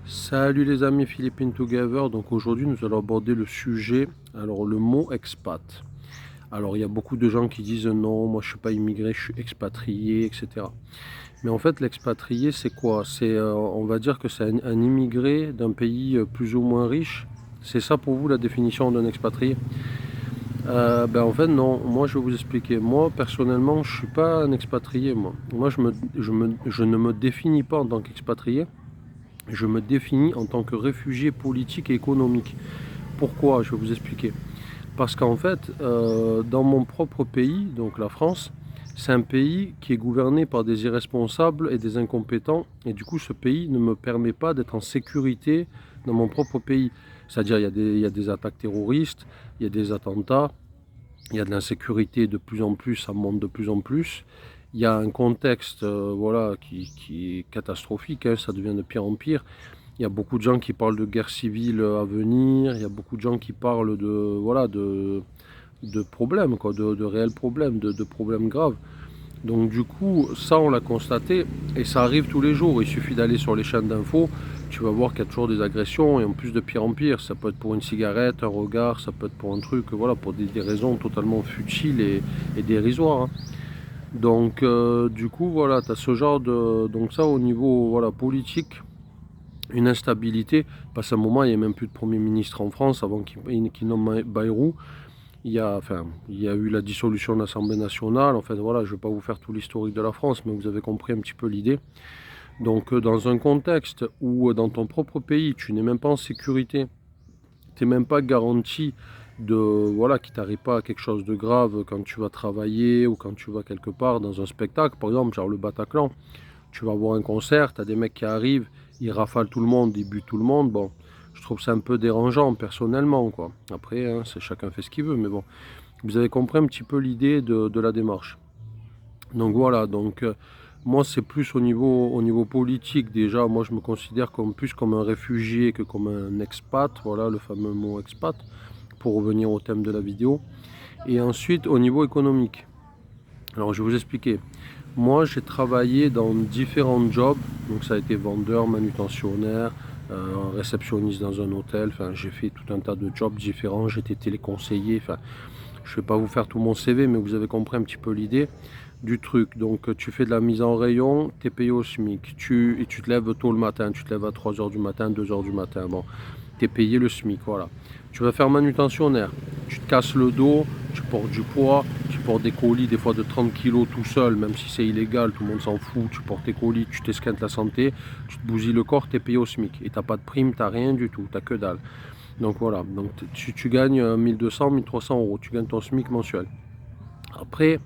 Salut les amis Philippines Together, donc aujourd'hui nous allons aborder le sujet, alors le mot expat. Alors il y a beaucoup de gens qui disent non, moi je suis pas immigré, je suis expatrié, etc. Mais en fait l'expatrié c'est quoi? On va dire que c'est un immigré d'un pays plus ou moins riche. C'est ça pour vous la définition d'un expatrié? En fait non, moi je vais vous expliquer. Moi personnellement je suis pas un expatrié moi. Moi je ne me définis pas en tant qu'expatrié. Je me définis en tant que réfugié politique et économique. Pourquoi? Je vais vous expliquer. Parce qu'en fait, dans mon propre pays, donc la France, c'est un pays qui est gouverné par des irresponsables et des incompétents. Et du coup, ce pays ne me permet pas d'être en sécurité dans mon propre pays. C'est-à-dire, il y a des attaques terroristes, il y a des attentats, il y a de l'insécurité de plus en plus, ça monte de plus en plus. Il y a un contexte qui est catastrophique, hein, ça devient de pire en pire. Il y a beaucoup de gens qui parlent de guerre civile à venir, il y a beaucoup de gens qui parlent de problèmes, quoi, de réels problèmes, de problèmes graves. Donc du coup, ça on l'a constaté et ça arrive tous les jours. Il suffit d'aller sur les chaînes d'infos, tu vas voir qu'il y a toujours des agressions et en plus de pire en pire. Ça peut être pour une cigarette, un regard, ça peut être pour un truc, voilà, pour des raisons totalement futiles et dérisoires, hein. Donc du coup, voilà, tu as ce genre de... Donc ça au niveau voilà, politique, une instabilité, parce qu'à un moment, il n'y a même plus de Premier ministre en France avant qu'il nomme Bayrou. Il y a eu la dissolution de l'Assemblée nationale. En fait, voilà, je ne vais pas vous faire tout l'historique de la France, mais vous avez compris un petit peu l'idée. Donc, dans un contexte où, dans ton propre pays, tu n'es même pas en sécurité, tu n'es même pas garanti de, voilà, qu'il t'arrive pas quelque chose de grave quand tu vas travailler ou quand tu vas quelque part dans un spectacle, par exemple, genre le Bataclan. Tu vas voir un concert, tu as des mecs qui arrivent, ils rafalent tout le monde, ils butent tout le monde. Bon, je trouve ça un peu dérangeant personnellement, quoi. Après, hein, c'est chacun fait ce qu'il veut, mais bon, vous avez compris un petit peu l'idée de la démarche. Donc voilà, moi c'est plus au niveau politique déjà. Moi je me considère comme plus comme un réfugié que comme un expat. Voilà le fameux mot expat pour revenir au thème de la vidéo. Et ensuite au niveau économique. Alors je vais vous expliquer. Moi, j'ai travaillé dans différents jobs. Donc, ça a été vendeur, manutentionnaire, réceptionniste dans un hôtel. Enfin, j'ai fait tout un tas de jobs différents. J'étais téléconseiller. Enfin, je ne vais pas vous faire tout mon CV, mais vous avez compris un petit peu l'idée du truc. Donc, tu fais de la mise en rayon, tu es payé au SMIC. Et tu te lèves tôt le matin. Tu te lèves à 3 heures du matin, 2 heures du matin. Bon, tu es payé le SMIC. Voilà. Tu vas faire manutentionnaire. Tu te casses le dos, tu portes du poids, tu portes des colis des fois de 30 kilos tout seul, même si c'est illégal, tout le monde s'en fout. Tu portes tes colis, tu t'esquintes la santé, tu te bousilles le corps, tu es payé au SMIC. Et tu n'as pas de prime, tu n'as rien du tout, tu n'as que dalle. Donc voilà, donc tu gagnes 1200, 1300 euros, tu gagnes ton SMIC mensuel. Après,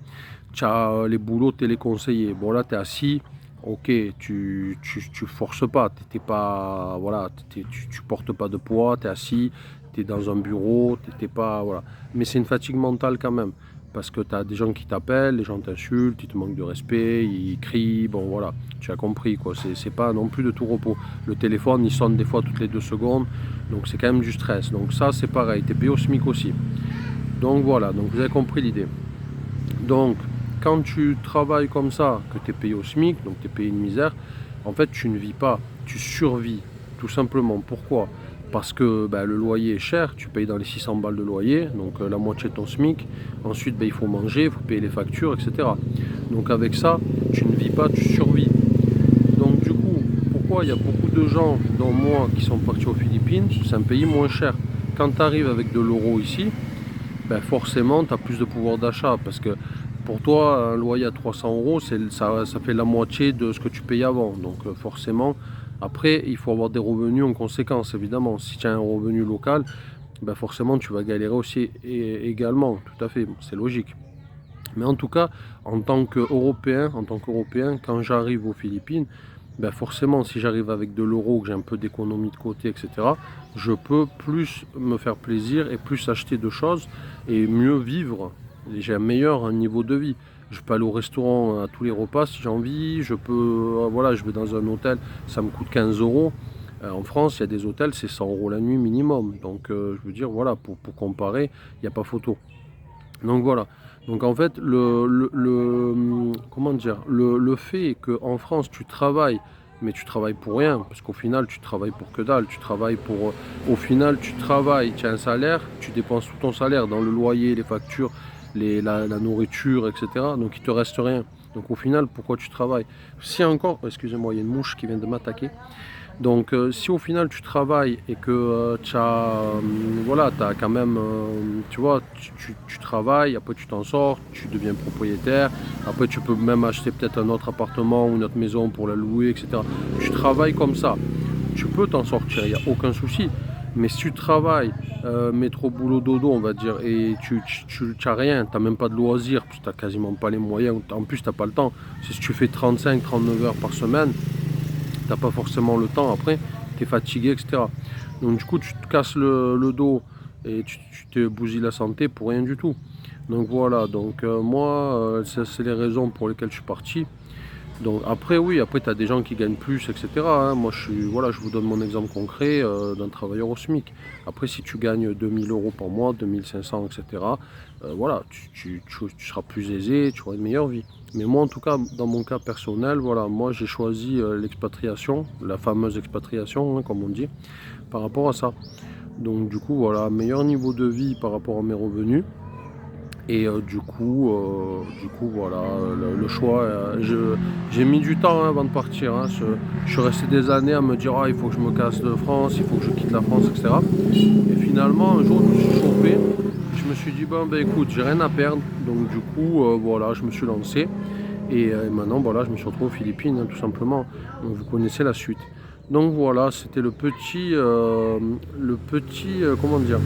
tu as les boulots téléconseillers. Bon là, tu es assis, ok, tu forces pas, t'es pas, voilà, tu portes pas de poids, tu es assis, tu es dans un bureau, t'es pas, voilà. Mais c'est une fatigue mentale quand même, parce que tu as des gens qui t'appellent, les gens t'insultent, ils te manquent de respect, ils crient, bon voilà, tu as compris quoi, c'est pas non plus de tout repos. Le téléphone, il sonne des fois toutes les 2 secondes, donc c'est quand même du stress. Donc ça, c'est pareil, tu es payé au SMIC aussi. Donc voilà, donc vous avez compris l'idée. Donc, quand tu travailles comme ça, que tu es payé au SMIC, donc tu es payé une misère, en fait, tu ne vis pas, tu survis, tout simplement. Pourquoi? Parce que le loyer est cher, tu payes dans les 600 balles de loyer, donc la moitié de ton SMIC. Ensuite, il faut manger, il faut payer les factures, etc. Donc avec ça, tu ne vis pas, tu survis. Donc du coup, pourquoi il y a beaucoup de gens, dont moi, qui sont partis aux Philippines? C'est un pays moins cher. Quand tu arrives avec de l'euro ici, forcément, tu as plus de pouvoir d'achat parce que pour toi, un loyer à 300 euros, ça fait la moitié de ce que tu payais avant. Donc forcément, après, il faut avoir des revenus en conséquence, évidemment. Si tu as un revenu local, forcément, tu vas galérer aussi également. Tout à fait, c'est logique. Mais en tout cas, en tant qu'Européen, quand j'arrive aux Philippines, forcément, si j'arrive avec de l'euro, que j'ai un peu d'économie de côté, etc., je peux plus me faire plaisir et plus acheter de choses et mieux vivre. Et j'ai un meilleur niveau de vie. Je peux aller au restaurant à tous les repas si j'ai envie. Je peux, voilà, je vais dans un hôtel, ça me coûte 15 euros. En France, il y a des hôtels, c'est 100 euros la nuit minimum. Donc, je veux dire, voilà, pour comparer, il n'y a pas photo. Donc voilà. Donc en fait, comment dire, le fait qu'en France tu travailles mais tu travailles pour rien, parce qu'au final tu travailles pour que dalle, tu travailles pour... au final tu travailles, tu as un salaire, tu dépenses tout ton salaire dans le loyer, les factures, la nourriture, etc. Donc il te reste rien. Donc au final, pourquoi tu travailles? Si encore, excusez-moi, il y a une mouche qui vient de m'attaquer. Donc si au final tu travailles et que tu as, voilà, t'as quand même, tu vois, tu travailles, après tu t'en sors, tu deviens propriétaire, après tu peux même acheter peut-être un autre appartement ou une autre maison pour la louer, etc. Tu travailles comme ça, tu peux t'en sortir, il n'y a aucun souci. Mais si tu travailles, métro, boulot, dodo, on va dire, et tu n'as rien, tu n'as même pas de loisirs, parce que tu n'as quasiment pas les moyens, en plus tu n'as pas le temps. Si tu fais 35-39 heures par semaine, t'as pas forcément le temps après, tu es fatigué, etc. Donc du coup tu te casses le dos et tu te bousilles la santé pour rien du tout. Donc voilà, donc moi c'est les raisons pour lesquelles je suis parti. Donc après oui, après tu as des gens qui gagnent plus, etc. hein. Moi voilà, je vous donne mon exemple concret d'un travailleur au SMIC. Après si tu gagnes 2000 euros par mois, 2500, etc. Voilà, tu seras plus aisé, tu auras une meilleure vie. Mais moi en tout cas, dans mon cas personnel, voilà, moi j'ai choisi l'expatriation, la fameuse expatriation, hein, comme on dit, par rapport à ça. Donc du coup voilà, meilleur niveau de vie par rapport à mes revenus. Et du coup voilà, le choix, j'ai mis du temps hein, avant de partir. Hein. Je suis resté des années à me dire ah, il faut que je me casse de France, il faut que je quitte la France, etc. Et finalement, un jour, je me suis chauffé. Je me suis dit, bon, ben écoute, j'ai rien à perdre. Donc du coup, voilà, je me suis lancé. Et maintenant, voilà, je me suis retrouvé aux Philippines, hein, tout simplement. Donc vous connaissez la suite. Donc voilà, c'était comment dire,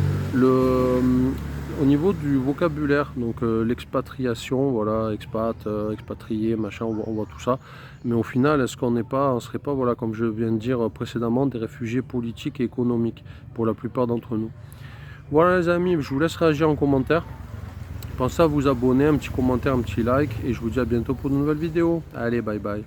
au niveau du vocabulaire, donc l'expatriation, voilà, expat, expatrié, machin, on voit tout ça. Mais au final, est-ce qu'on on serait pas, voilà, comme je viens de dire précédemment, des réfugiés politiques et économiques pour la plupart d'entre nous. Voilà les amis, je vous laisse réagir en commentaire. Pensez à vous abonner, un petit commentaire, un petit like, et je vous dis à bientôt pour de nouvelles vidéos. Allez, bye bye.